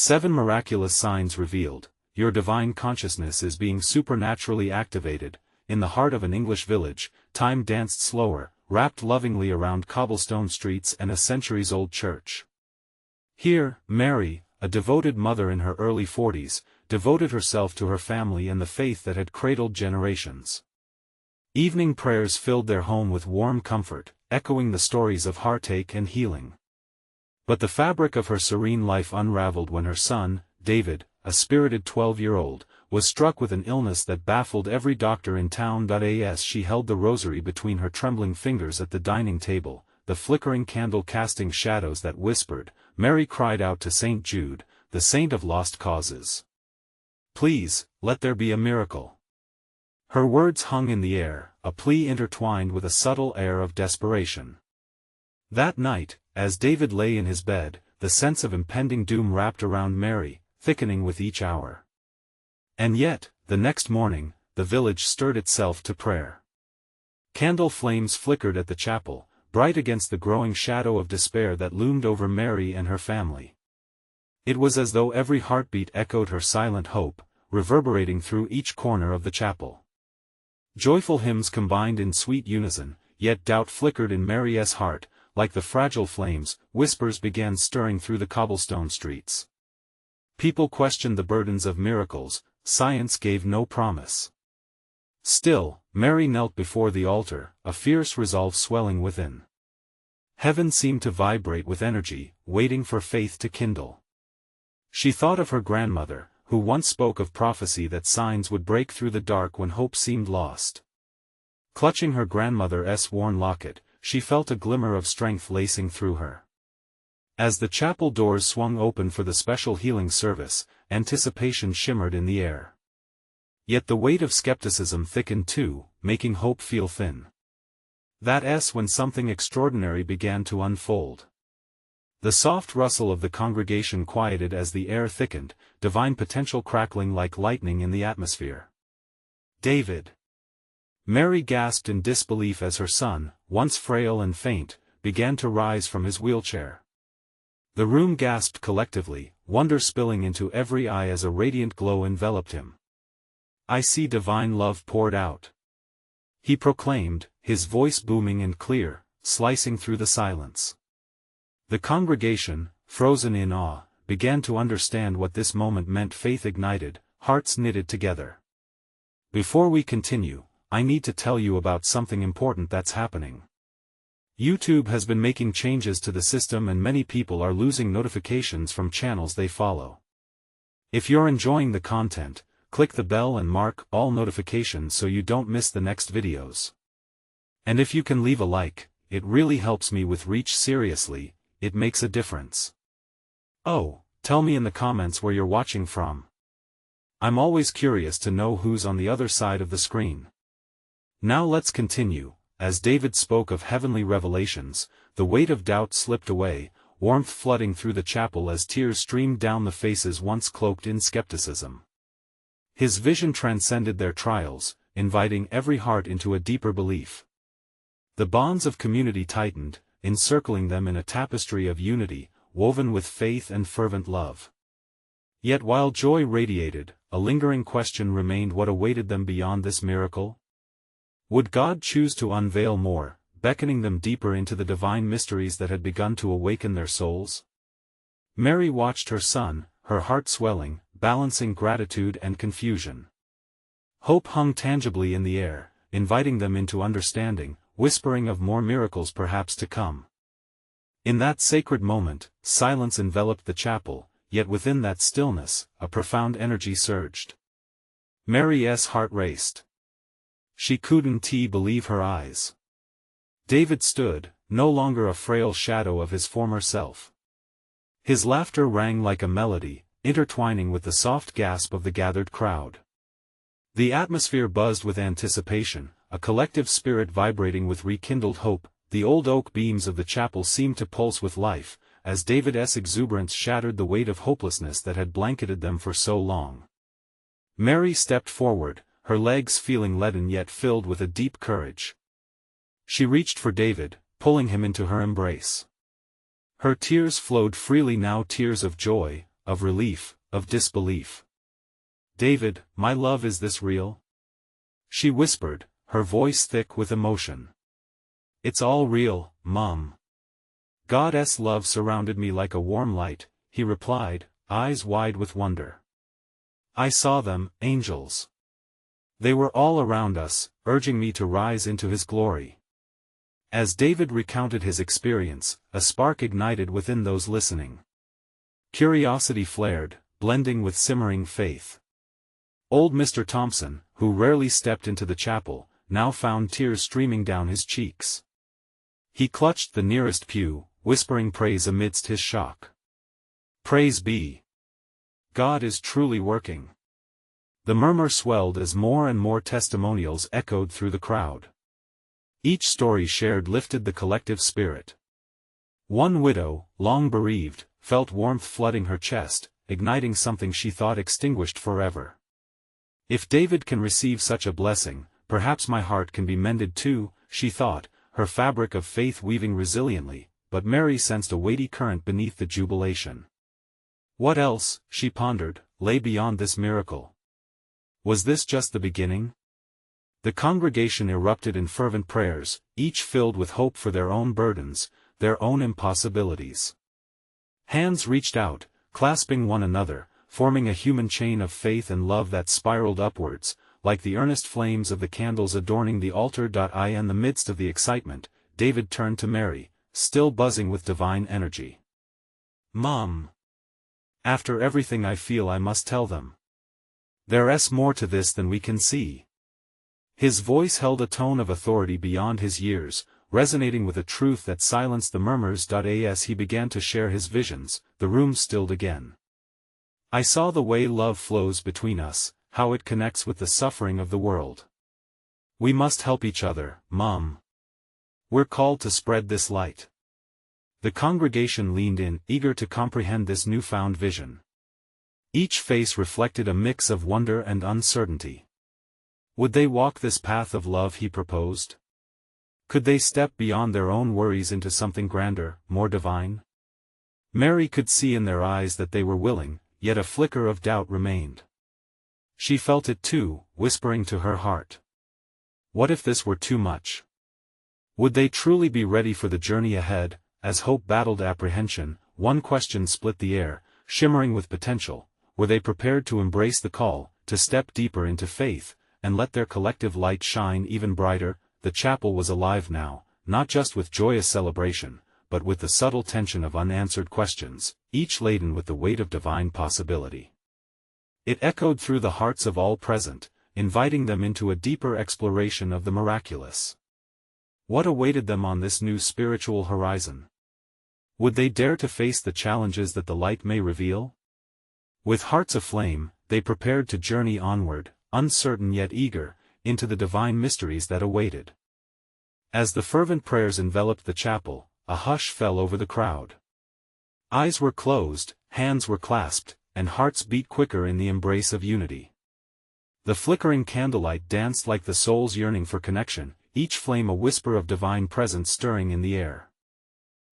7 miraculous signs revealed. Your divine consciousness is being supernaturally activated. In the heart of an English village, time danced slower, wrapped lovingly around cobblestone streets and a centuries-old church. Here, Mary, a devoted mother in her early 40s, devoted herself to her family and the faith that had cradled generations. Evening prayers filled their home with warm comfort, echoing the stories of heartache and healing. But the fabric of her serene life unraveled when her son, David, a spirited 12-year-old, was struck with an illness that baffled every doctor in town. As she held the rosary between her trembling fingers at the dining table, the flickering candle casting shadows that whispered, Mary cried out to Saint Jude, the saint of lost causes. "Please, let there be a miracle." Her words hung in the air, a plea intertwined with a subtle air of desperation. That night, as David lay in his bed, the sense of impending doom wrapped around Mary, thickening with each hour. And yet, the next morning, the village stirred itself to prayer. Candle flames flickered at the chapel, bright against the growing shadow of despair that loomed over Mary and her family. It was as though every heartbeat echoed her silent hope, reverberating through each corner of the chapel. Joyful hymns combined in sweet unison, yet doubt flickered in Mary's heart. Like the fragile flames, whispers began stirring through the cobblestone streets. People questioned the burdens of miracles, science gave no promise. Still, Mary knelt before the altar, a fierce resolve swelling within. Heaven seemed to vibrate with energy, waiting for faith to kindle. She thought of her grandmother, who once spoke of prophecy that signs would break through the dark when hope seemed lost. Clutching her grandmother's worn locket, she felt a glimmer of strength lacing through her. As the chapel doors swung open for the special healing service, anticipation shimmered in the air. Yet the weight of skepticism thickened too, making hope feel thin. That's when something extraordinary began to unfold. The soft rustle of the congregation quieted as the air thickened, divine potential crackling like lightning in the atmosphere. David! Mary gasped in disbelief as her son, once frail and faint, began to rise from his wheelchair. The room gasped collectively, wonder spilling into every eye as a radiant glow enveloped him. "I see divine love poured out," he proclaimed, his voice booming and clear, slicing through the silence. The congregation, frozen in awe, began to understand what this moment meant. Faith ignited, hearts knitted together. Before we continue, I need to tell you about something important that's happening. YouTube has been making changes to the system and many people are losing notifications from channels they follow. If you're enjoying the content, click the bell and mark all notifications so you don't miss the next videos. And if you can leave a like, it really helps me with reach. Seriously, it makes a difference. Oh, tell me in the comments where you're watching from. I'm always curious to know who's on the other side of the screen. Now let's continue. As David spoke of heavenly revelations, the weight of doubt slipped away, warmth flooding through the chapel as tears streamed down the faces once cloaked in skepticism. His vision transcended their trials, inviting every heart into a deeper belief. The bonds of community tightened, encircling them in a tapestry of unity, woven with faith and fervent love. Yet while joy radiated, a lingering question remained: what awaited them beyond this miracle? Would God choose to unveil more, beckoning them deeper into the divine mysteries that had begun to awaken their souls? Mary watched her son, her heart swelling, balancing gratitude and confusion. Hope hung tangibly in the air, inviting them into understanding, whispering of more miracles perhaps to come. In that sacred moment, silence enveloped the chapel, yet within that stillness, a profound energy surged. Mary's heart raced. She couldn't believe her eyes. David stood, no longer a frail shadow of his former self. His laughter rang like a melody, intertwining with the soft gasp of the gathered crowd. The atmosphere buzzed with anticipation, a collective spirit vibrating with rekindled hope. The old oak beams of the chapel seemed to pulse with life, as David's exuberance shattered the weight of hopelessness that had blanketed them for so long. Mary stepped forward, her legs feeling leaden yet filled with a deep courage. She reached for David, pulling him into her embrace. Her tears flowed freely now, tears of joy, of relief, of disbelief. "David, my love, is this real?" she whispered, her voice thick with emotion. "It's all real, Mum. God's love surrounded me like a warm light," he replied, eyes wide with wonder. "I saw them, angels. They were all around us, urging me to rise into His glory." As David recounted his experience, a spark ignited within those listening. Curiosity flared, blending with simmering faith. Old Mr. Thompson, who rarely stepped into the chapel, now found tears streaming down his cheeks. He clutched the nearest pew, whispering praise amidst his shock. "Praise be! God is truly working." The murmur swelled as more and more testimonials echoed through the crowd. Each story shared lifted the collective spirit. One widow, long bereaved, felt warmth flooding her chest, igniting something she thought extinguished forever. "If David can receive such a blessing, perhaps my heart can be mended too," she thought, her fabric of faith weaving resiliently, but Mary sensed a weighty current beneath the jubilation. What else, she pondered, lay beyond this miracle? Was this just the beginning? The congregation erupted in fervent prayers, each filled with hope for their own burdens, their own impossibilities. Hands reached out, clasping one another, forming a human chain of faith and love that spiraled upwards, like the earnest flames of the candles adorning the altar. In the midst of the excitement, David turned to Mary, still buzzing with divine energy. "Mom. After everything I feel, I must tell them. There's more to this than we can see." His voice held a tone of authority beyond his years, resonating with a truth that silenced the murmurs. As he began to share his visions, the room stilled again. "I saw the way love flows between us, how it connects with the suffering of the world. We must help each other, Mom. We're called to spread this light." The congregation leaned in, eager to comprehend this newfound vision. Each face reflected a mix of wonder and uncertainty. Would they walk this path of love he proposed? Could they step beyond their own worries into something grander, more divine? Mary could see in their eyes that they were willing, yet a flicker of doubt remained. She felt it too, whispering to her heart. What if this were too much? Would they truly be ready for the journey ahead? As hope battled apprehension, one question split the air, shimmering with potential. Were they prepared to embrace the call, to step deeper into faith, and let their collective light shine even brighter? The chapel was alive now, not just with joyous celebration, but with the subtle tension of unanswered questions, each laden with the weight of divine possibility. It echoed through the hearts of all present, inviting them into a deeper exploration of the miraculous. What awaited them on this new spiritual horizon? Would they dare to face the challenges that the light may reveal? With hearts aflame, they prepared to journey onward, uncertain yet eager, into the divine mysteries that awaited. As the fervent prayers enveloped the chapel, a hush fell over the crowd. Eyes were closed, hands were clasped, and hearts beat quicker in the embrace of unity. The flickering candlelight danced like the soul's yearning for connection, each flame a whisper of divine presence stirring in the air.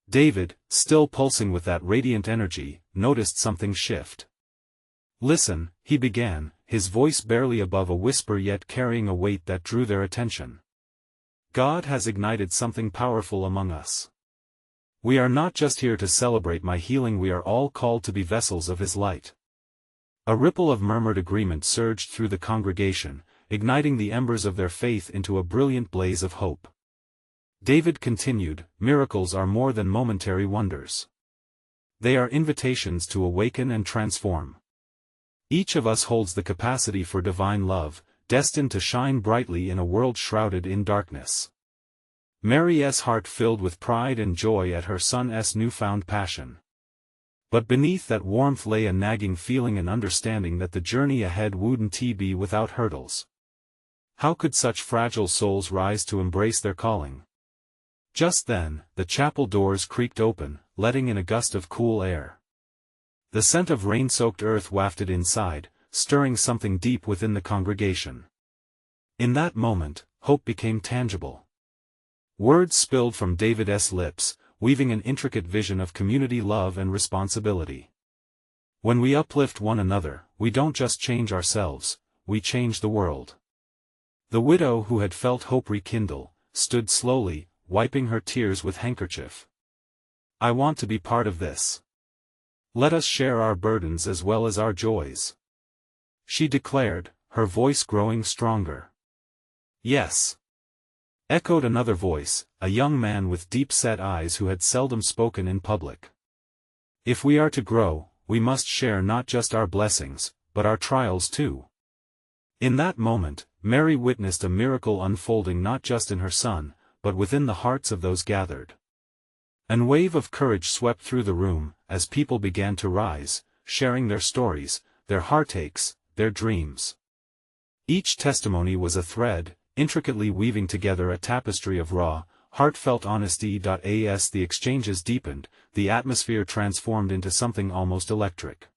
David, still pulsing with that radiant energy, noticed something shift. "Listen," he began, his voice barely above a whisper yet carrying a weight that drew their attention. "God has ignited something powerful among us. We are not just here to celebrate my healing, we are all called to be vessels of His light." A ripple of murmured agreement surged through the congregation, igniting the embers of their faith into a brilliant blaze of hope. David continued, "Miracles are more than momentary wonders. They are invitations to awaken and transform. Each of us holds the capacity for divine love, destined to shine brightly in a world shrouded in darkness." Mary's heart filled with pride and joy at her son's newfound passion. But beneath that warmth lay a nagging feeling and understanding that the journey ahead wouldn't be without hurdles. How could such fragile souls rise to embrace their calling? Just then, the chapel doors creaked open, letting in a gust of cool air. The scent of rain-soaked earth wafted inside, stirring something deep within the congregation. In that moment, hope became tangible. Words spilled from David's lips, weaving an intricate vision of community love and responsibility. When we uplift one another, we don't just change ourselves, we change the world. The widow, who had felt hope rekindle, stood slowly, wiping her tears with handkerchief. I want to be part of this. Let us share our burdens as well as our joys, she declared, her voice growing stronger. Yes, echoed another voice, a young man with deep-set eyes who had seldom spoken in public. If we are to grow, we must share not just our blessings, but our trials too. In that moment, Mary witnessed a miracle unfolding not just in her son, but within the hearts of those gathered. A wave of courage swept through the room, as people began to rise, sharing their stories, their heartaches, their dreams. Each testimony was a thread, intricately weaving together a tapestry of raw, heartfelt honesty. As the exchanges deepened, the atmosphere transformed into something almost electric.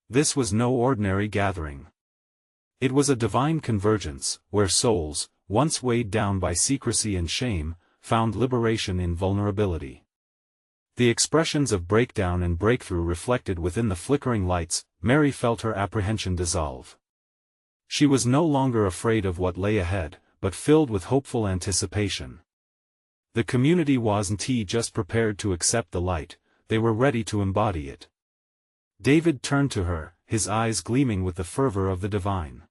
This was no ordinary gathering. It was a divine convergence, where souls, once weighed down by secrecy and shame, found liberation in vulnerability. The expressions of breakdown and breakthrough reflected within the flickering lights. Mary felt her apprehension dissolve. She was no longer afraid of what lay ahead, but filled with hopeful anticipation. The community wasn't just prepared to accept the light, they were ready to embody it. David turned to her, his eyes gleaming with the fervor of the divine.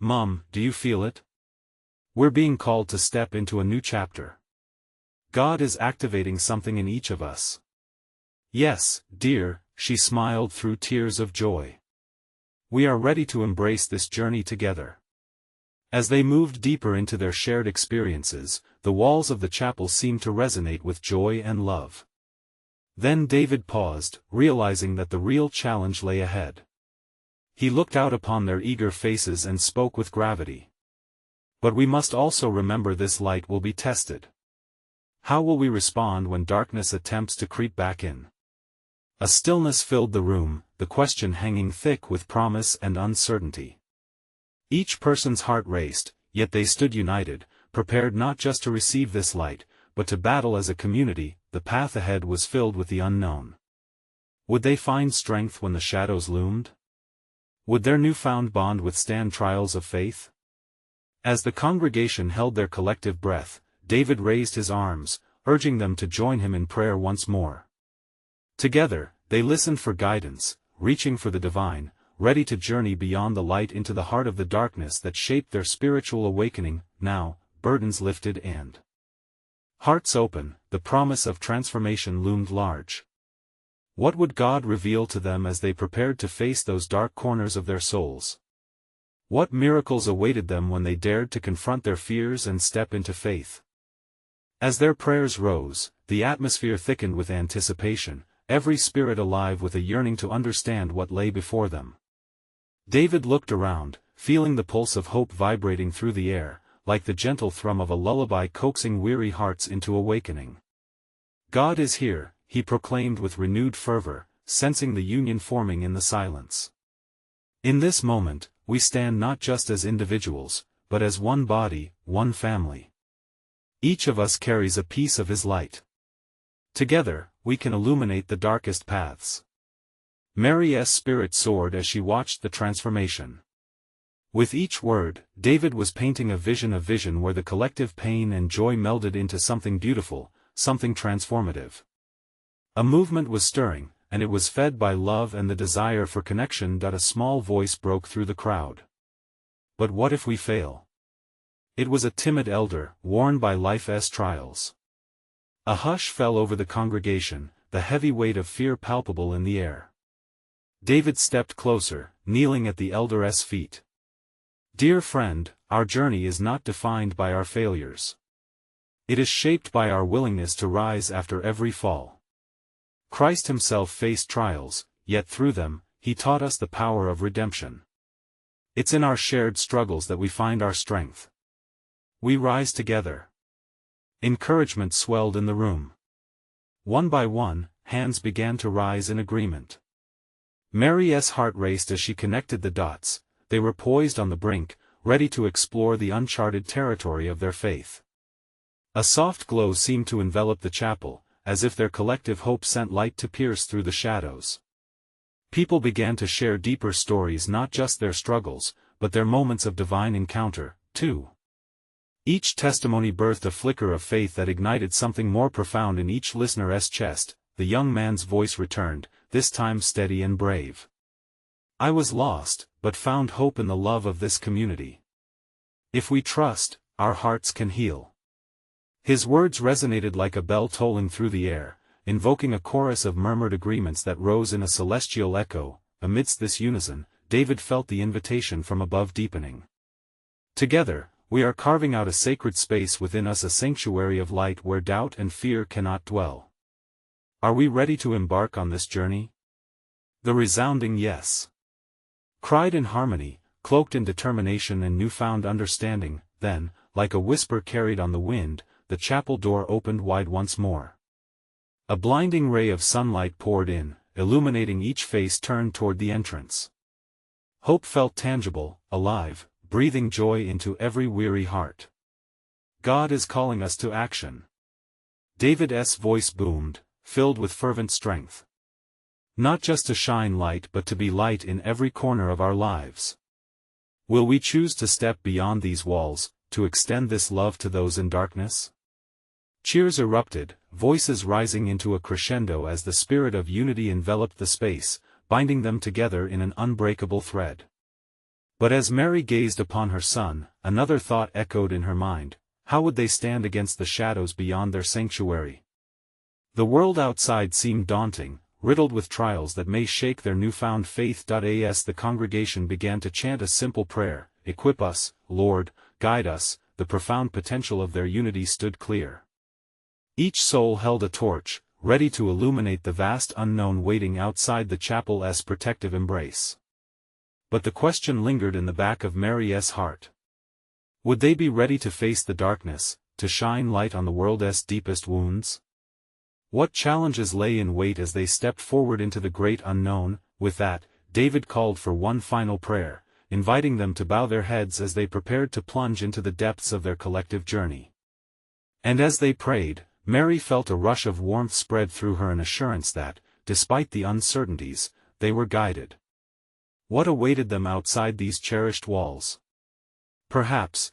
Mom, do you feel it? We're being called to step into a new chapter. God is activating something in each of us. Yes, dear, she smiled through tears of joy. We are ready to embrace this journey together. As they moved deeper into their shared experiences, the walls of the chapel seemed to resonate with joy and love. Then David paused, realizing that the real challenge lay ahead. He looked out upon their eager faces and spoke with gravity. But we must also remember this light will be tested. How will we respond when darkness attempts to creep back in? A stillness filled the room, the question hanging thick with promise and uncertainty. Each person's heart raced, yet they stood united, prepared not just to receive this light, but to battle as a community. The path ahead was filled with the unknown. Would they find strength when the shadows loomed? Would their newfound bond withstand trials of faith? As the congregation held their collective breath, David raised his arms, urging them to join him in prayer once more. Together, they listened for guidance, reaching for the divine, ready to journey beyond the light into the heart of the darkness that shaped their spiritual awakening. Now, burdens lifted and hearts open, the promise of transformation loomed large. What would God reveal to them as they prepared to face those dark corners of their souls? What miracles awaited them when they dared to confront their fears and step into faith? As their prayers rose, the atmosphere thickened with anticipation, every spirit alive with a yearning to understand what lay before them. David looked around, feeling the pulse of hope vibrating through the air, like the gentle thrum of a lullaby coaxing weary hearts into awakening. God is here, he proclaimed with renewed fervor, sensing the union forming in the silence. In this moment, we stand not just as individuals, but as one body, one family. Each of us carries a piece of his light. Together, we can illuminate the darkest paths. Mary's spirit soared as she watched the transformation. With each word, David was painting a vision where the collective pain and joy melded into something beautiful, something transformative. A movement was stirring, and it was fed by love and the desire for connection. A small voice broke through the crowd. But what if we fail? It was a timid elder, worn by life's trials. A hush fell over the congregation, the heavy weight of fear palpable in the air. David stepped closer, kneeling at the elder's feet. Dear friend, our journey is not defined by our failures. It is shaped by our willingness to rise after every fall. Christ himself faced trials, yet through them, he taught us the power of redemption. It's in our shared struggles that we find our strength. We rise together. Encouragement swelled in the room. One by one, hands began to rise in agreement. Mary's heart raced as she connected the dots. They were poised on the brink, ready to explore the uncharted territory of their faith. A soft glow seemed to envelop the chapel, as if their collective hope sent light to pierce through the shadows. People began to share deeper stories, not just their struggles, but their moments of divine encounter, too. Each testimony birthed a flicker of faith that ignited something more profound in each listener's chest. The young man's voice returned, this time steady and brave. I was lost, but found hope in the love of this community. If we trust, our hearts can heal. His words resonated like a bell tolling through the air, invoking a chorus of murmured agreements that rose in a celestial echo. Amidst this unison, David felt the invitation from above deepening. Together, we are carving out a sacred space within us, a sanctuary of light where doubt and fear cannot dwell. Are we ready to embark on this journey? The resounding yes cried in harmony, cloaked in determination and newfound understanding. Then, like a whisper carried on the wind, the chapel door opened wide once more. A blinding ray of sunlight poured in, illuminating each face turned toward the entrance. Hope felt tangible, alive, breathing joy into every weary heart. God is calling us to action. David's voice boomed, filled with fervent strength. Not just to shine light but to be light in every corner of our lives. Will we choose to step beyond these walls, to extend this love to those in darkness? Cheers erupted, voices rising into a crescendo as the spirit of unity enveloped the space, binding them together in an unbreakable thread. But as Mary gazed upon her son, another thought echoed in her mind: how would they stand against the shadows beyond their sanctuary? The world outside seemed daunting, riddled with trials that may shake their newfound faith. As the congregation began to chant a simple prayer, "Equip us, Lord, guide us," the profound potential of their unity stood clear. Each soul held a torch, ready to illuminate the vast unknown waiting outside the chapel's protective embrace. But the question lingered in the back of Mary's heart. Would they be ready to face the darkness, to shine light on the world's deepest wounds? What challenges lay in wait as they stepped forward into the great unknown? With that, David called for one final prayer, inviting them to bow their heads as they prepared to plunge into the depths of their collective journey. And as they prayed, Mary felt a rush of warmth spread through her, an assurance that, despite the uncertainties, they were guided. What awaited them outside these cherished walls? Perhaps,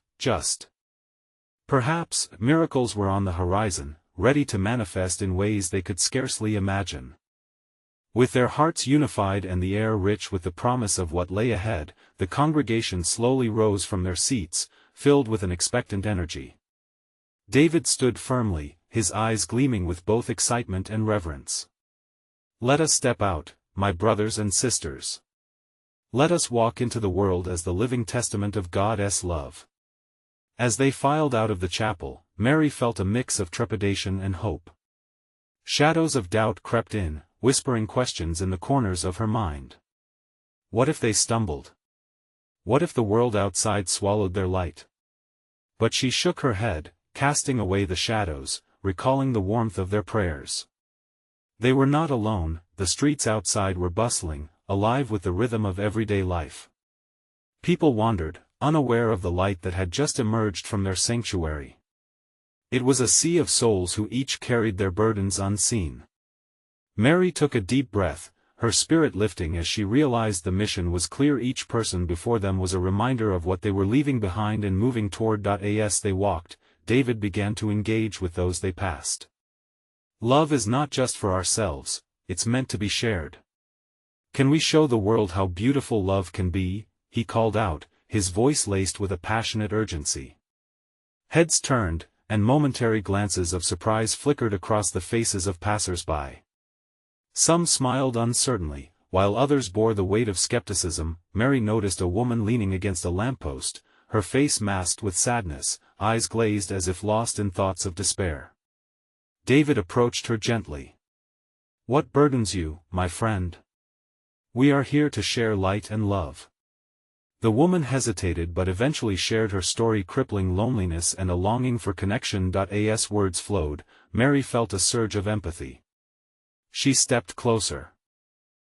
miracles were on the horizon, ready to manifest in ways they could scarcely imagine. With their hearts unified and the air rich with the promise of what lay ahead, the congregation slowly rose from their seats, filled with an expectant energy. David stood firmly, his eyes gleaming with both excitement and reverence. Let us step out, my brothers and sisters. Let us walk into the world as the living testament of God's love. As they filed out of the chapel, Mary felt a mix of trepidation and hope. Shadows of doubt crept in, whispering questions in the corners of her mind. What if they stumbled? What if the world outside swallowed their light? But she shook her head, casting away the shadows, recalling the warmth of their prayers. They were not alone. The streets outside were bustling, alive with the rhythm of everyday life. People wandered, unaware of the light that had just emerged from their sanctuary. It was a sea of souls who each carried their burdens unseen. Mary took a deep breath, her spirit lifting as she realized the mission was clear. Each person before them was a reminder of what they were leaving behind and moving toward. As they walked, David began to engage with those they passed. Love is not just for ourselves, it's meant to be shared. Can we show the world how beautiful love can be? He called out, his voice laced with a passionate urgency. Heads turned, and momentary glances of surprise flickered across the faces of passers-by. Some smiled uncertainly, while others bore the weight of skepticism. Mary noticed a woman leaning against a lamppost, her face masked with sadness, eyes glazed as if lost in thoughts of despair. David approached her gently. "What burdens you, my friend? We are here to share light and love." The woman hesitated but eventually shared her story: crippling loneliness and a longing for connection. As words flowed, Mary felt a surge of empathy. She stepped closer.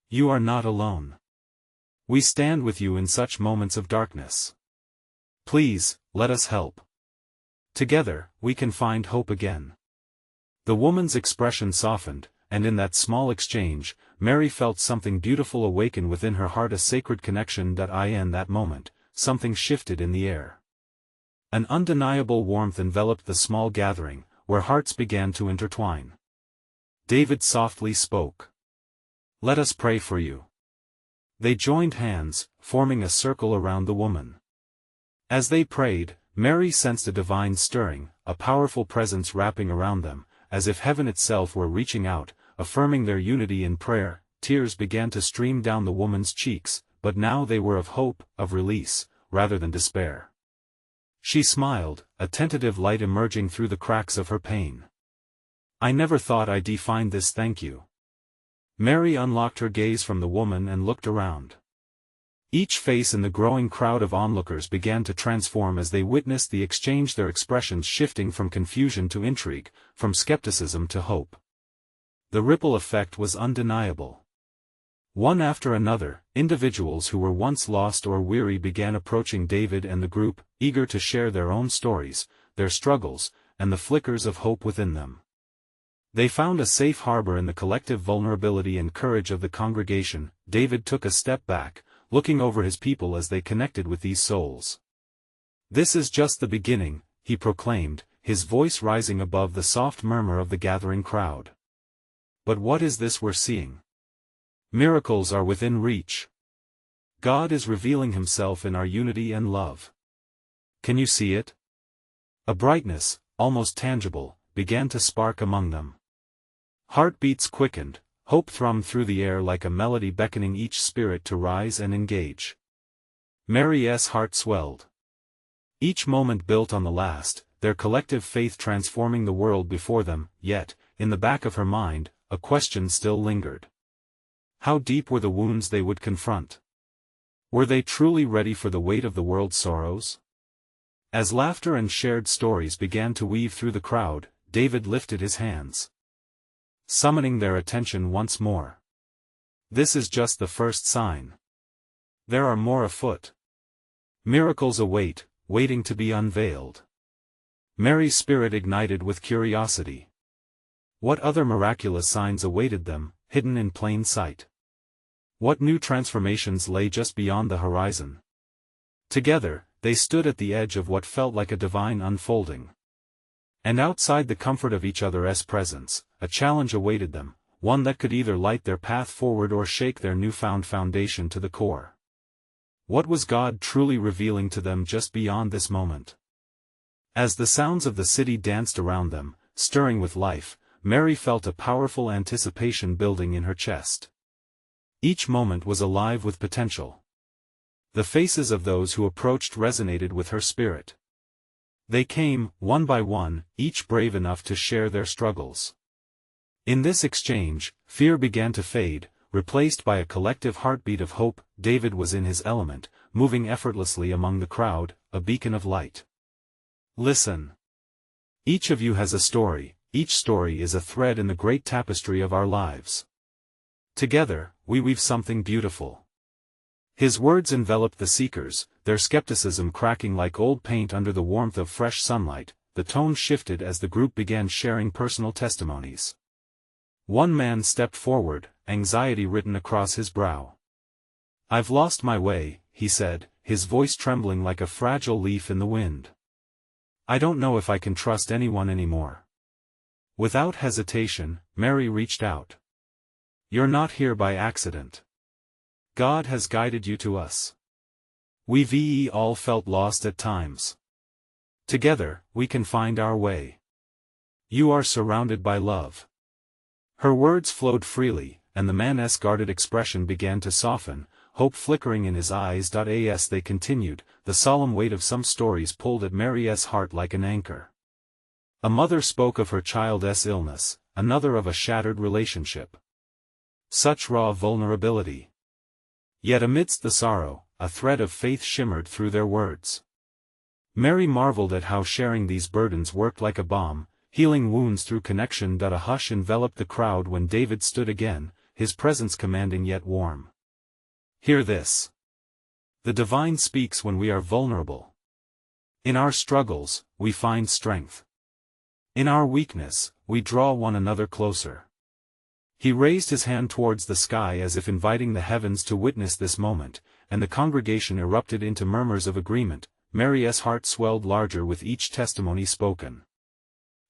"You are not alone. We stand with you in such moments of darkness. Please, let us help. Together, we can find hope again." The woman's expression softened, and in that small exchange, Mary felt something beautiful awaken within her heart, a sacred connection that in that moment, something shifted in the air. An undeniable warmth enveloped the small gathering, where hearts began to intertwine. David softly spoke. "Let us pray for you." They joined hands, forming a circle around the woman. As they prayed, Mary sensed a divine stirring, a powerful presence wrapping around them, as if heaven itself were reaching out, affirming their unity in prayer. Tears began to stream down the woman's cheeks, but now they were of hope, of release, rather than despair. She smiled, a tentative light emerging through the cracks of her pain. "I never thought I'd find this, thank you." Mary unlocked her gaze from the woman and looked around. Each face in the growing crowd of onlookers began to transform as they witnessed the exchange, their expressions shifting from confusion to intrigue, from skepticism to hope. The ripple effect was undeniable. One after another, individuals who were once lost or weary began approaching David and the group, eager to share their own stories, their struggles, and the flickers of hope within them. They found a safe harbor in the collective vulnerability and courage of the congregation. David took a step back, looking over his people as they connected with these souls. "This is just the beginning," he proclaimed, his voice rising above the soft murmur of the gathering crowd. "But what is this we're seeing? Miracles are within reach. God is revealing himself in our unity and love. Can you see it?" A brightness, almost tangible, began to spark among them. Heartbeats quickened, hope thrummed through the air like a melody beckoning each spirit to rise and engage. Mary's heart swelled. Each moment built on the last, their collective faith transforming the world before them, yet, in the back of her mind, a question still lingered. How deep were the wounds they would confront? Were they truly ready for the weight of the world's sorrows? As laughter and shared stories began to weave through the crowd, David lifted his hands, summoning their attention once more. "This is just the first sign. There are more afoot. Miracles await, waiting to be unveiled." Mary's spirit ignited with curiosity. What other miraculous signs awaited them, hidden in plain sight? What new transformations lay just beyond the horizon? Together, they stood at the edge of what felt like a divine unfolding. And outside the comfort of each other's presence, a challenge awaited them, one that could either light their path forward or shake their newfound foundation to the core. What was God truly revealing to them just beyond this moment? As the sounds of the city danced around them, stirring with life, Mary felt a powerful anticipation building in her chest. Each moment was alive with potential. The faces of those who approached resonated with her spirit. They came, one by one, each brave enough to share their struggles. In this exchange, fear began to fade, replaced by a collective heartbeat of hope. David was in his element, moving effortlessly among the crowd, a beacon of light. "Listen. Each of you has a story, each story is a thread in the great tapestry of our lives. Together, we weave something beautiful." His words enveloped the seekers, their skepticism cracking like old paint under the warmth of fresh sunlight. The tone shifted as the group began sharing personal testimonies. One man stepped forward, anxiety written across his brow. "I've lost my way," he said, his voice trembling like a fragile leaf in the wind. "I don't know if I can trust anyone anymore." Without hesitation, Mary reached out. "You're not here by accident. God has guided you to us. We've all felt lost at times. Together, we can find our way. You are surrounded by love." Her words flowed freely, and the man's guarded expression began to soften, hope flickering in his eyes. As they continued, the solemn weight of some stories pulled at Mary's heart like an anchor. A mother spoke of her child's illness, another of a shattered relationship. Such raw vulnerability. Yet amidst the sorrow, a thread of faith shimmered through their words. Mary marveled at how sharing these burdens worked like a balm, healing wounds through connection. A hush enveloped the crowd when David stood again, his presence commanding yet warm. "Hear this. The divine speaks when we are vulnerable. In our struggles, we find strength. In our weakness, we draw one another closer. He raised his hand towards the sky as if inviting the heavens to witness this moment, and the congregation erupted into murmurs of agreement. Mary's heart swelled larger with each testimony spoken.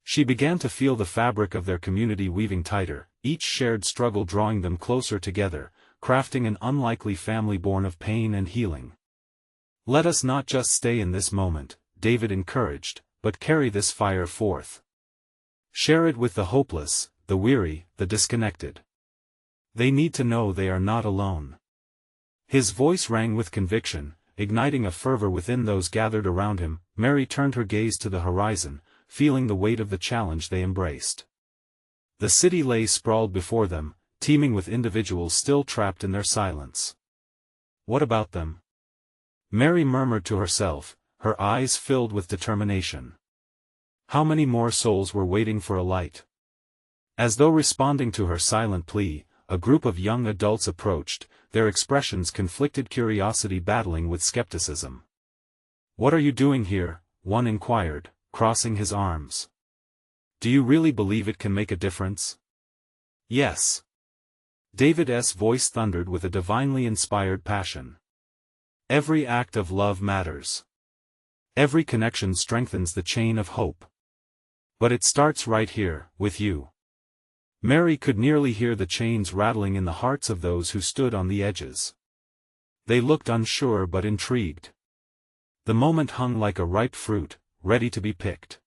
She began to feel the fabric of their community weaving tighter, each shared struggle drawing them closer together, crafting an unlikely family born of pain and healing. "Let us not just stay in this moment," David encouraged, "but carry this fire forth. Share it with the hopeless, the weary, the disconnected. They need to know they are not alone." His voice rang with conviction, igniting a fervor within those gathered around him. Mary turned her gaze to the horizon, feeling the weight of the challenge they embraced. The city lay sprawled before them, teeming with individuals still trapped in their silence. What about them? Mary murmured to herself, her eyes filled with determination. How many more souls were waiting for a light? As though responding to her silent plea, a group of young adults approached, their expressions conflicted, curiosity battling with skepticism. "What are you doing here?" one inquired, crossing his arms. "Do you really believe it can make a difference?" "Yes." David's voice thundered with a divinely inspired passion. "Every act of love matters. Every connection strengthens the chain of hope. But it starts right here, with you." Mary could nearly hear the chains rattling in the hearts of those who stood on the edges. They looked unsure but intrigued. The moment hung like a ripe fruit, ready to be picked.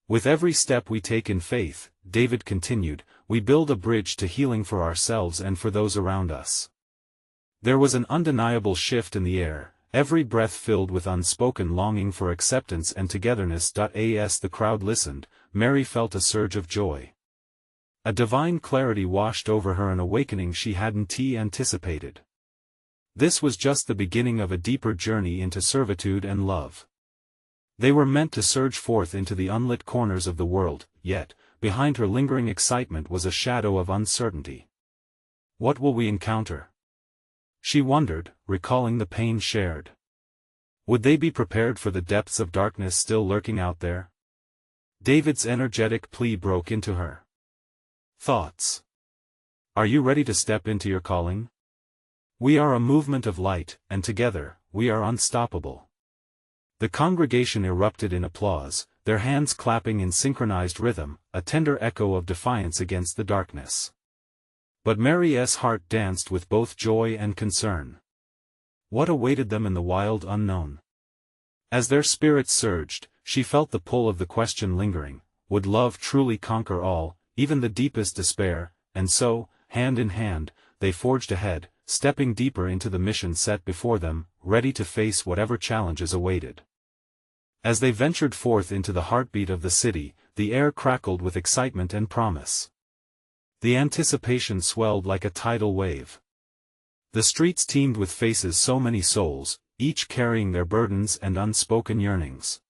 "With every step we take in faith," David continued, "we build a bridge to healing for ourselves and for those around us." There was an undeniable shift in the air, every breath filled with unspoken longing for acceptance and togetherness. As the crowd listened, Mary felt a surge of joy. A divine clarity washed over her, an awakening she hadn't anticipated. This was just the beginning of a deeper journey into servitude and love. They were meant to surge forth into the unlit corners of the world, yet, behind her lingering excitement was a shadow of uncertainty. What will we encounter? She wondered, recalling the pain shared. Would they be prepared for the depths of darkness still lurking out there? David's energetic plea broke into her thoughts. Are you ready to step into your calling? We are a movement of light, and together, we are unstoppable. The congregation erupted in applause, their hands clapping in synchronized rhythm, a tender echo of defiance against the darkness. But Mary's heart danced with both joy and concern. What awaited them in the wild unknown? As their spirits surged, she felt the pull of the question lingering, would love truly conquer all, even the deepest despair? And so, hand in hand, they forged ahead, stepping deeper into the mission set before them, ready to face whatever challenges awaited. As they ventured forth into the heartbeat of the city, the air crackled with excitement and promise. The anticipation swelled like a tidal wave. The streets teemed with faces, so many souls, each carrying their burdens and unspoken yearnings.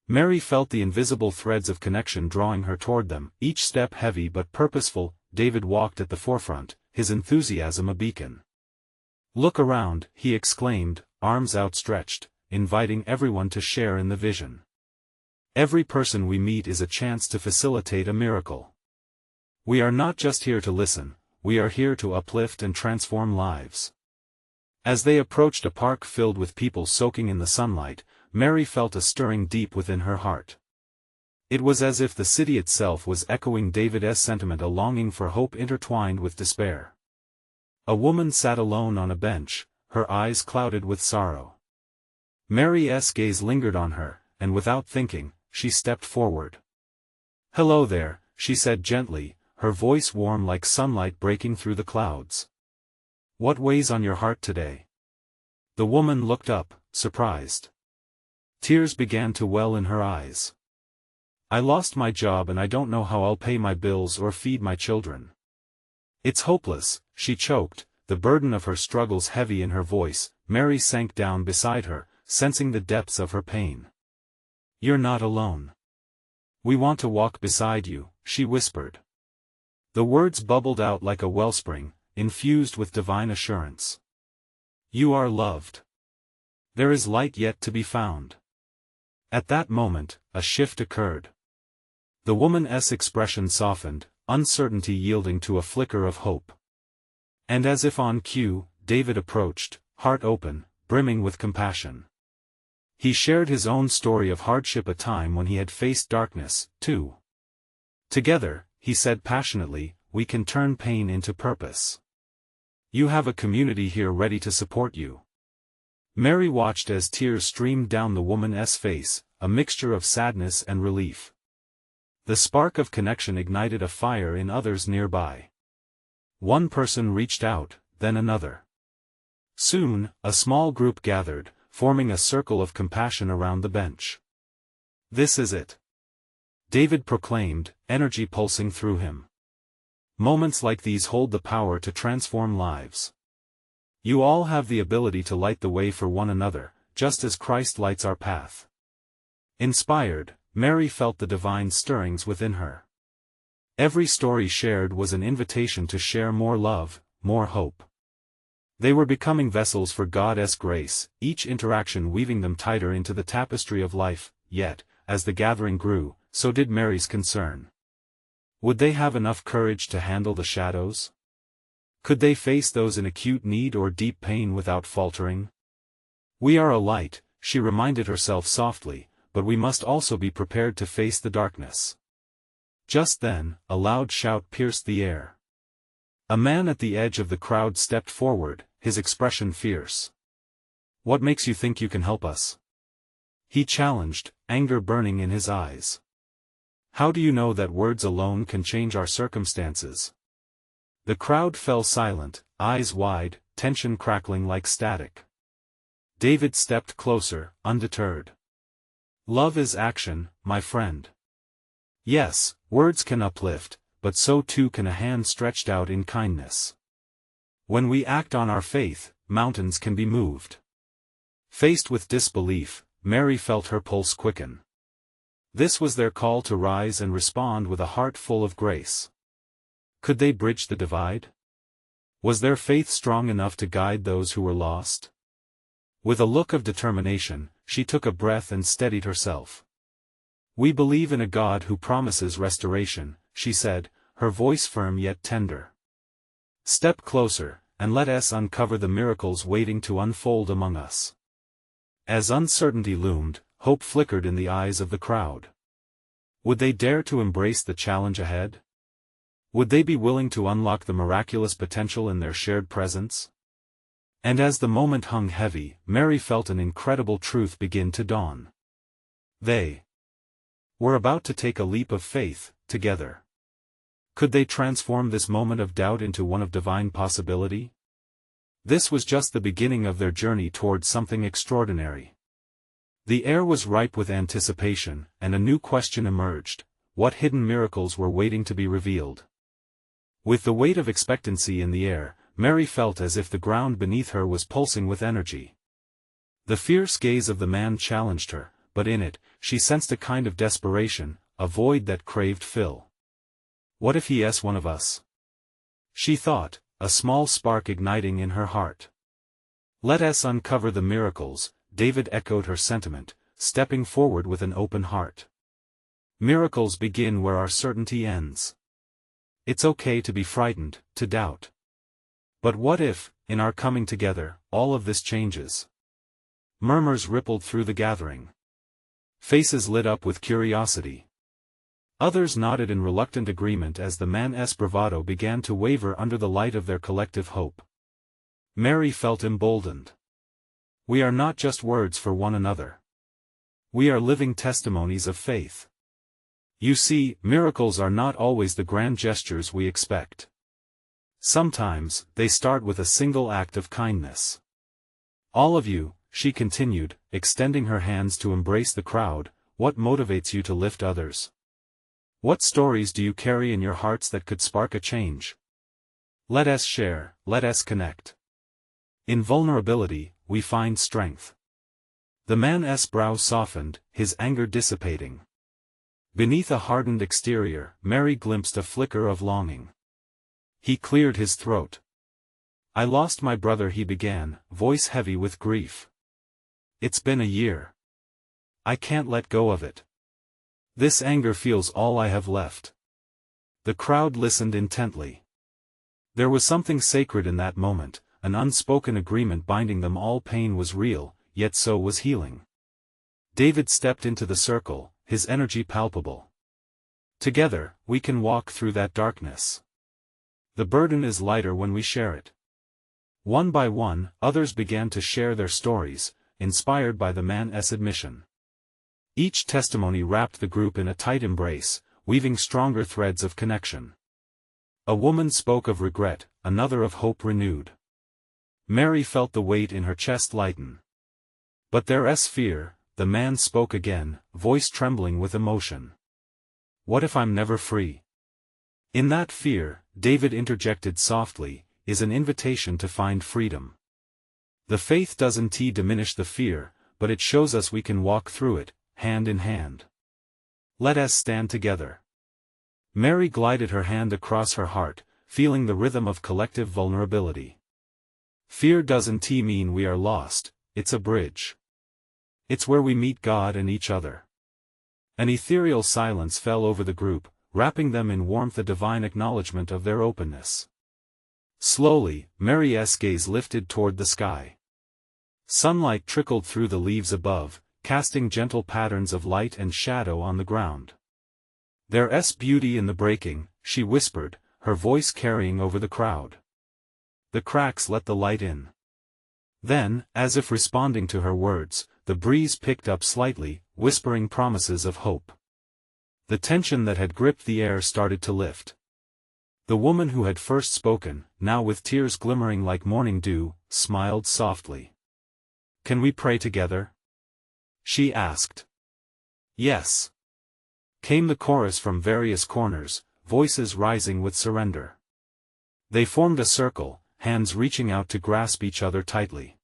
Mary felt the invisible threads of connection drawing her toward them, each step heavy but purposeful. David walked at the forefront, his enthusiasm a beacon. "Look around," he exclaimed, arms outstretched, inviting everyone to share in the vision. "Every person we meet is a chance to facilitate a miracle. We are not just here to listen, we are here to uplift and transform lives." As they approached a park filled with people soaking in the sunlight, Mary felt a stirring deep within her heart. It was as if the city itself was echoing David's sentiment, a longing for hope intertwined with despair. A woman sat alone on a bench, her eyes clouded with sorrow. Mary's gaze lingered on her, and without thinking, she stepped forward. "Hello there," she said gently, her voice warm like sunlight breaking through the clouds. "What weighs on your heart today?" The woman looked up, surprised. Tears began to well in her eyes. "I lost my job and I don't know how I'll pay my bills or feed my children. It's hopeless," she choked, the burden of her struggles heavy in her voice. Mary sank down beside her, sensing the depths of her pain. "You're not alone. We want to walk beside you," she whispered. The words bubbled out like a wellspring, infused with divine assurance. "You are loved. There is light yet to be found." At that moment, a shift occurred. The woman's expression softened, uncertainty yielding to a flicker of hope. And as if on cue, David approached, heart open, brimming with compassion. He shared his own story of hardship, a time when he had faced darkness, too. Together, he said passionately, we can turn pain into purpose. You have a community here ready to support you. Mary watched as tears streamed down the woman's face, a mixture of sadness and relief. The spark of connection ignited a fire in others nearby. One person reached out, then another. Soon, a small group gathered, forming a circle of compassion around the bench. This is it, David proclaimed, energy pulsing through him. Moments like these hold the power to transform lives. You all have the ability to light the way for one another, just as Christ lights our path. Inspired, Mary felt the divine stirrings within her. Every story shared was an invitation to share more love, more hope. They were becoming vessels for God's grace, each interaction weaving them tighter into the tapestry of life, yet, as the gathering grew, so did Mary's concern. Would they have enough courage to handle the shadows? Could they face those in acute need or deep pain without faltering? We are a light, she reminded herself softly, but we must also be prepared to face the darkness. Just then, a loud shout pierced the air. A man at the edge of the crowd stepped forward, his expression fierce. What makes you think you can help us? He challenged, anger burning in his eyes. How do you know that words alone can change our circumstances? The crowd fell silent, eyes wide, tension crackling like static. David stepped closer, undeterred. Love is action, my friend. Yes, words can uplift, but so too can a hand stretched out in kindness. When we act on our faith, mountains can be moved. Faced with disbelief, Mary felt her pulse quicken. This was their call to rise and respond with a heart full of grace. Could they bridge the divide? Was their faith strong enough to guide those who were lost? With a look of determination, she took a breath and steadied herself. We believe in a God who promises restoration, she said, her voice firm yet tender. Step closer, and let us uncover the miracles waiting to unfold among us. As uncertainty loomed, hope flickered in the eyes of the crowd. Would they dare to embrace the challenge ahead? Would they be willing to unlock the miraculous potential in their shared presence? And as the moment hung heavy, Mary felt an incredible truth begin to dawn. They were about to take a leap of faith, together. Could they transform this moment of doubt into one of divine possibility? This was just the beginning of their journey towards something extraordinary. The air was ripe with anticipation, and a new question emerged: what hidden miracles were waiting to be revealed? With the weight of expectancy in the air, Mary felt as if the ground beneath her was pulsing with energy. The fierce gaze of the man challenged her, but in it, she sensed a kind of desperation, a void that craved fill. What if he is one of us? She thought, a small spark igniting in her heart. Let us uncover the miracles, David echoed her sentiment, stepping forward with an open heart. Miracles begin where our certainty ends. It's okay to be frightened, to doubt. But what if, in our coming together, all of this changes? Murmurs rippled through the gathering. Faces lit up with curiosity. Others nodded in reluctant agreement as the man's bravado began to waver under the light of their collective hope. Mary felt emboldened. We are not just words for one another. We are living testimonies of faith. You see, miracles are not always the grand gestures we expect. Sometimes, they start with a single act of kindness. All of you, she continued, extending her hands to embrace the crowd, what motivates you to lift others? What stories do you carry in your hearts that could spark a change? Let us share, let us connect. In vulnerability, we find strength. The man's brow softened, his anger dissipating. Beneath a hardened exterior, Mary glimpsed a flicker of longing. He cleared his throat. I lost my brother, he began, voice heavy with grief. It's been a year. I can't let go of it. This anger feels all I have left. The crowd listened intently. There was something sacred in that moment, an unspoken agreement binding them all. Pain was real, yet so was healing. David stepped into the circle, his energy palpable. Together, we can walk through that darkness. The burden is lighter when we share it. One by one, others began to share their stories, inspired by the man's admission. Each testimony wrapped the group in a tight embrace, weaving stronger threads of connection. A woman spoke of regret, another of hope renewed. Mary felt the weight in her chest lighten. But there's fear, the man spoke again, voice trembling with emotion. What if I'm never free? In that fear, David interjected softly, is an invitation to find freedom. The faith doesn't diminish the fear, but it shows us we can walk through it, hand in hand. Let us stand together. Mary glided her hand across her heart, feeling the rhythm of collective vulnerability. Fear doesn't mean we are lost, it's a bridge. It's where we meet God and each other. An ethereal silence fell over the group, wrapping them in warmth, a divine acknowledgement of their openness. Slowly, Mary's gaze lifted toward the sky. Sunlight trickled through the leaves above, casting gentle patterns of light and shadow on the ground. There's beauty in the breaking, she whispered, her voice carrying over the crowd. The cracks let the light in. Then, as if responding to her words, the breeze picked up slightly, whispering promises of hope. The tension that had gripped the air started to lift. The woman who had first spoken, now with tears glimmering like morning dew, smiled softly. "Can we pray together?" she asked. "Yes," came the chorus from various corners, voices rising with surrender. They formed a circle, hands reaching out to grasp each other tightly.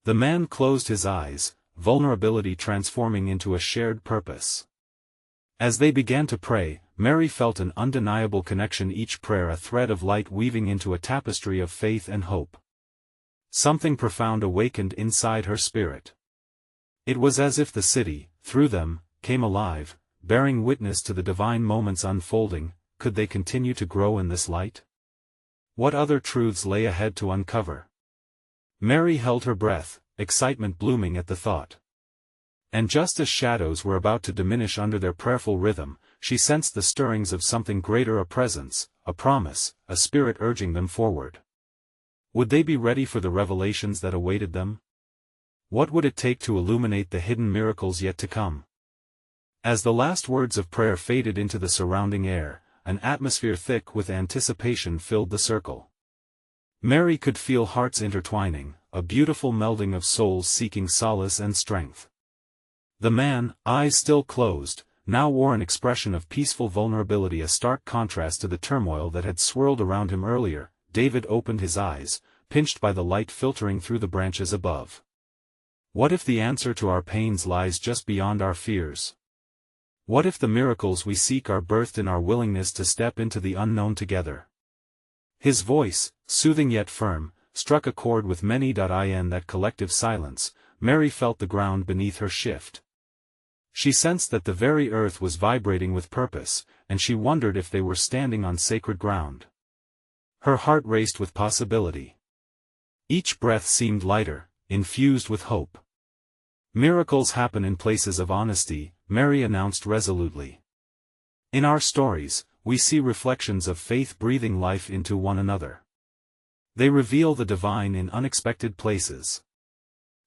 The man closed his eyes, vulnerability transforming into a shared purpose. As they began to pray, Mary felt an undeniable connection, each prayer a thread of light weaving into a tapestry of faith and hope. Something profound awakened inside her spirit. It was as if the city, through them, came alive, bearing witness to the divine moments unfolding. Could they continue to grow in this light? What other truths lay ahead to uncover? Mary held her breath, excitement blooming at the thought. And just as shadows were about to diminish under their prayerful rhythm, she sensed the stirrings of something greater, a presence, a promise, a spirit urging them forward. Would they be ready for the revelations that awaited them? What would it take to illuminate the hidden miracles yet to come? As the last words of prayer faded into the surrounding air, an atmosphere thick with anticipation filled the circle. Mary could feel hearts intertwining, a beautiful melding of souls seeking solace and strength. The man, eyes still closed, now wore an expression of peaceful vulnerability, a stark contrast to the turmoil that had swirled around him earlier. David opened his eyes, pinched by the light filtering through the branches above. What if the answer to our pains lies just beyond our fears? What if the miracles we seek are birthed in our willingness to step into the unknown together? His voice, soothing yet firm, struck a chord with many. In that collective silence, Mary felt the ground beneath her shift. She sensed that the very earth was vibrating with purpose, and she wondered if they were standing on sacred ground. Her heart raced with possibility. Each breath seemed lighter, infused with hope. Miracles happen in places of honesty, Mary announced resolutely. In our stories, we see reflections of faith breathing life into one another. They reveal the divine in unexpected places.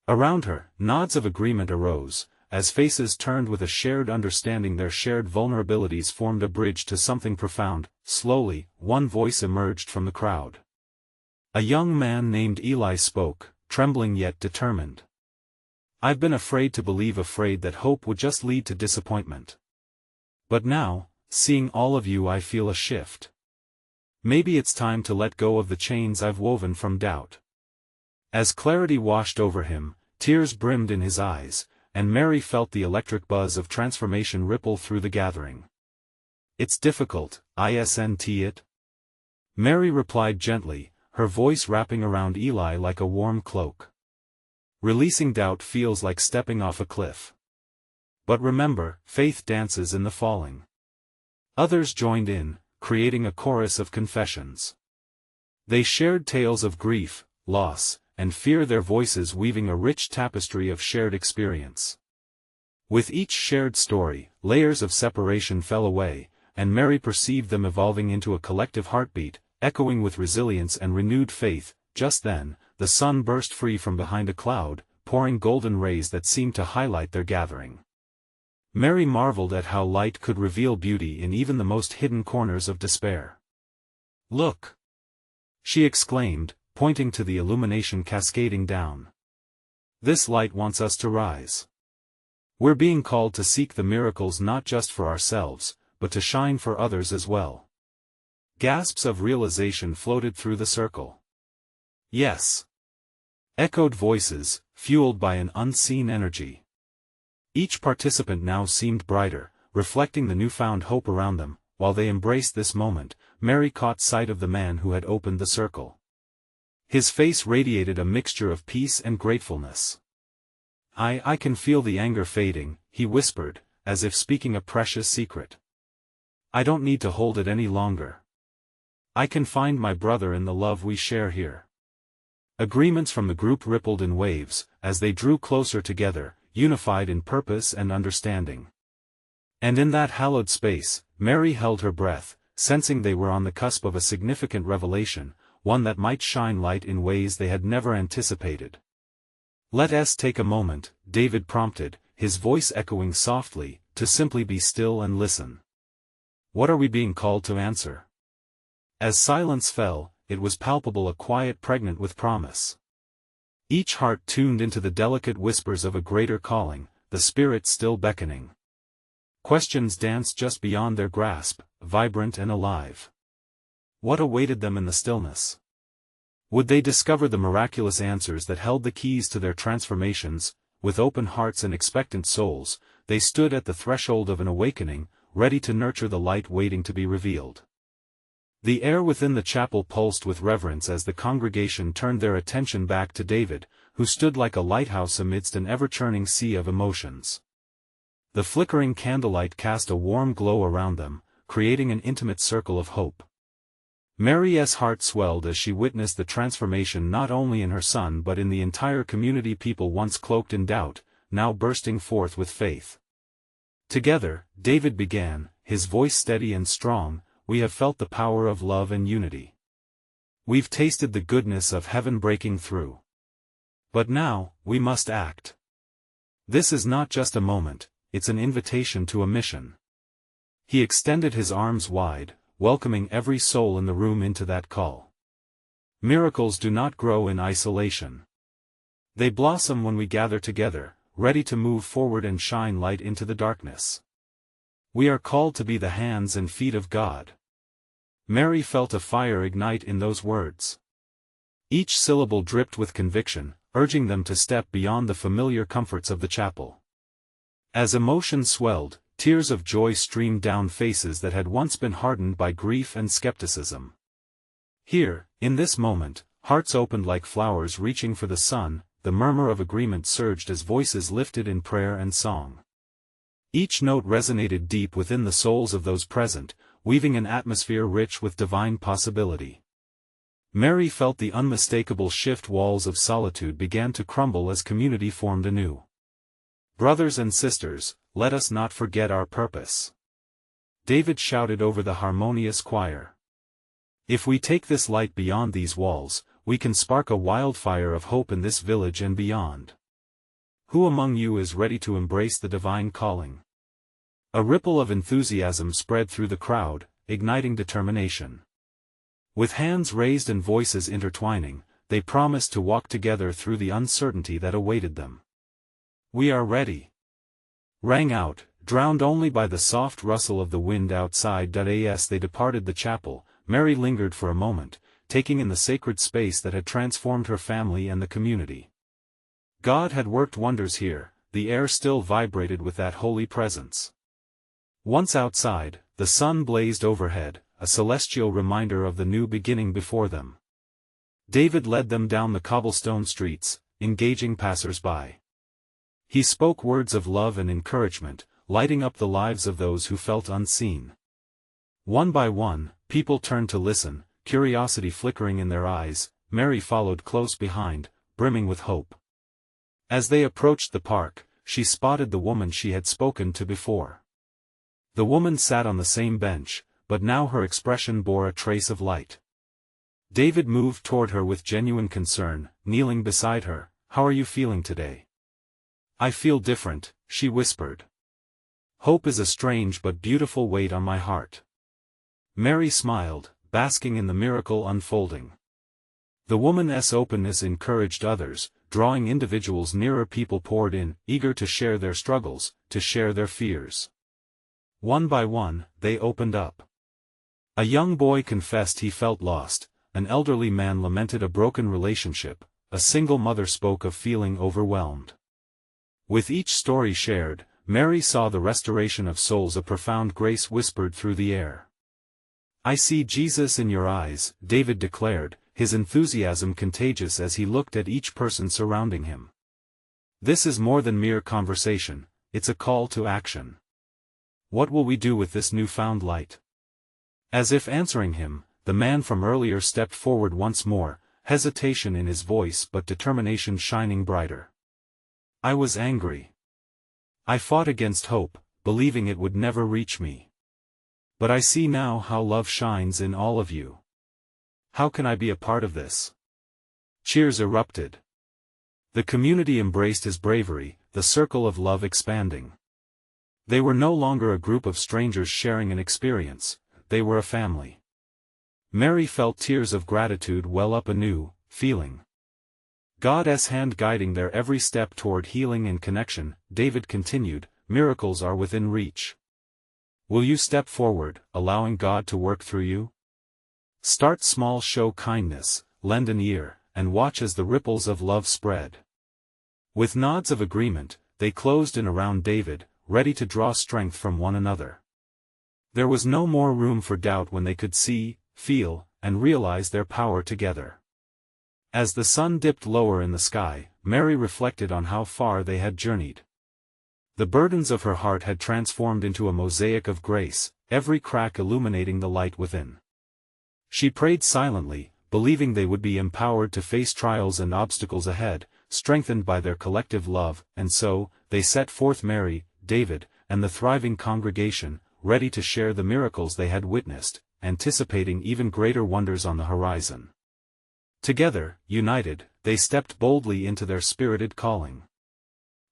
Around her, nods of agreement arose, as faces turned with a shared understanding. Their shared vulnerabilities formed a bridge to something profound. Slowly, one voice emerged from the crowd. A young man named Eli spoke, trembling yet determined. "I've been afraid to believe, afraid that hope would just lead to disappointment. But now, seeing all of you, I feel a shift. Maybe it's time to let go of the chains I've woven from doubt." As clarity washed over him, tears brimmed in his eyes, and Mary felt the electric buzz of transformation ripple through the gathering. "It's difficult, isn't it?" Mary replied gently, her voice wrapping around Eli like a warm cloak. "Releasing doubt feels like stepping off a cliff. But remember, faith dances in the falling." Others joined in, creating a chorus of confessions. They shared tales of grief, loss, and fear, their voices weaving a rich tapestry of shared experience. With each shared story, layers of separation fell away, and Mary perceived them evolving into a collective heartbeat, echoing with resilience and renewed faith. Just then, the sun burst free from behind a cloud, pouring golden rays that seemed to highlight their gathering. Mary marveled at how light could reveal beauty in even the most hidden corners of despair. "Look!" she exclaimed, pointing to the illumination cascading down. "This light wants us to rise. We're being called to seek the miracles not just for ourselves, but to shine for others as well." Gasps of realization floated through the circle. "Yes!" echoed voices, fueled by an unseen energy. Each participant now seemed brighter, reflecting the newfound hope around them. While they embraced this moment, Mary caught sight of the man who had opened the circle. His face radiated a mixture of peace and gratefulness. I can feel the anger fading," he whispered, as if speaking a precious secret. "I don't need to hold it any longer. I can find my brother in the love we share here." Agreements from the group rippled in waves, as they drew closer together, unified in purpose and understanding. And in that hallowed space, Mary held her breath, sensing they were on the cusp of a significant revelation, one that might shine light in ways they had never anticipated. "Let us take a moment," David prompted, his voice echoing softly, "to simply be still and listen. What are we being called to answer?" As silence fell, it was palpable, a quiet pregnant with promise. Each heart tuned into the delicate whispers of a greater calling, the Spirit still beckoning. Questions danced just beyond their grasp, vibrant and alive. What awaited them in the stillness? Would they discover the miraculous answers that held the keys to their transformations? With open hearts and expectant souls, they stood at the threshold of an awakening, ready to nurture the light waiting to be revealed. The air within the chapel pulsed with reverence as the congregation turned their attention back to David, who stood like a lighthouse amidst an ever-churning sea of emotions. The flickering candlelight cast a warm glow around them, creating an intimate circle of hope. Mary's heart swelled as she witnessed the transformation not only in her son but in the entire community, people once cloaked in doubt, now bursting forth with faith. Together, David began, his voice steady and strong, "We have felt the power of love and unity. We've tasted the goodness of heaven breaking through. But now, we must act. This is not just a moment, it's an invitation to a mission." He extended his arms wide, welcoming every soul in the room into that call. Miracles do not grow in isolation. They blossom when we gather together, ready to move forward and shine light into the darkness. We are called to be the hands and feet of God. Mary felt a fire ignite in those words. Each syllable dripped with conviction, urging them to step beyond the familiar comforts of the chapel. As emotion swelled, tears of joy streamed down faces that had once been hardened by grief and skepticism. Here, in this moment, hearts opened like flowers reaching for the sun. The murmur of agreement surged as voices lifted in prayer and song. Each note resonated deep within the souls of those present, weaving an atmosphere rich with divine possibility. Mary felt the unmistakable shift. Walls of solitude began to crumble as community formed anew. "Brothers and sisters, let us not forget our purpose," David shouted over the harmonious choir. "If we take this light beyond these walls, we can spark a wildfire of hope in this village and beyond. Who among you is ready to embrace the divine calling?" A ripple of enthusiasm spread through the crowd, igniting determination. With hands raised and voices intertwining, they promised to walk together through the uncertainty that awaited them. "We are ready," rang out, drowned only by the soft rustle of the wind outside. As they departed the chapel, Mary lingered for a moment, taking in the sacred space that had transformed her family and the community. God had worked wonders here, the air still vibrated with that holy presence. Once outside, the sun blazed overhead, a celestial reminder of the new beginning before them. David led them down the cobblestone streets, engaging passers-by. He spoke words of love and encouragement, lighting up the lives of those who felt unseen. One by one, People turned to listen, curiosity flickering in their eyes. Mary followed close behind, brimming with hope. As they approached the park, she spotted the woman she had spoken to before. The woman sat on the same bench, but now her expression bore a trace of light. David moved toward her with genuine concern, kneeling beside her. "How are you feeling today?" "I feel different," she whispered. "Hope is a strange but beautiful weight on my heart." Mary smiled, basking in the miracle unfolding. The woman's openness encouraged others, drawing individuals nearer. People poured in, eager to share their struggles, to share their fears. One by one, they opened up. A young boy confessed he felt lost, an elderly man lamented a broken relationship, a single mother spoke of feeling overwhelmed. With each story shared, Mary saw the restoration of souls. A profound grace whispered through the air. "I see Jesus in your eyes," David declared, his enthusiasm contagious as he looked at each person surrounding him. "This is more than mere conversation, it's a call to action. What will we do with this newfound light?" As if answering him, the man from earlier stepped forward once more, hesitation in his voice but determination shining brighter. "I was angry. I fought against hope, believing it would never reach me. But I see now how love shines in all of you. How can I be a part of this?" Cheers erupted. The community embraced his bravery, the circle of love expanding. They were no longer a group of strangers sharing an experience, they were a family. Mary felt tears of gratitude well up anew, feeling God's hand guiding their every step toward healing and connection. David continued, "Miracles are within reach. Will you step forward, allowing God to work through you? Start small, show kindness, lend an ear, and watch as the ripples of love spread." With nods of agreement, they closed in around David, ready to draw strength from one another. There was no more room for doubt when they could see, feel, and realize their power together. As the sun dipped lower in the sky, Mary reflected on how far they had journeyed. The burdens of her heart had transformed into a mosaic of grace, every crack illuminating the light within. She prayed silently, believing they would be empowered to face trials and obstacles ahead, strengthened by their collective love, and so, they set forth, Mary, David, and the thriving congregation, ready to share the miracles they had witnessed, anticipating even greater wonders on the horizon. Together, united, they stepped boldly into their spirited calling.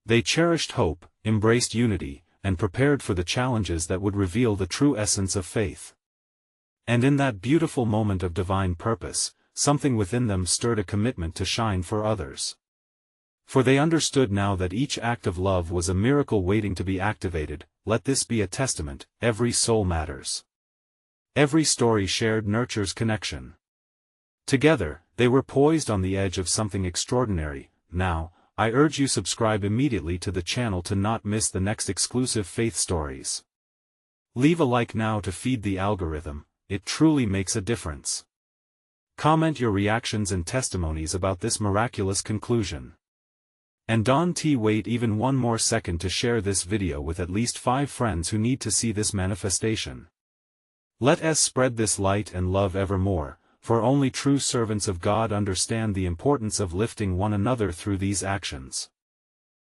They cherished hope, embraced unity, and prepared for the challenges that would reveal the true essence of faith. And in that beautiful moment of divine purpose, something within them stirred a commitment to shine for others. For they understood now that each act of love was a miracle waiting to be activated. Let this be a testament: every soul matters. Every story shared nurtures connection. Together, they were poised on the edge of something extraordinary. Now, I urge you subscribe immediately to the channel to not miss the next exclusive faith stories. Leave a like now to feed the algorithm, it truly makes a difference. Comment your reactions and testimonies about this miraculous conclusion. And don't wait even one more second to share this video with at least 5 friends who need to see this manifestation. Let us spread this light and love evermore, for only true servants of God understand the importance of lifting one another through these actions.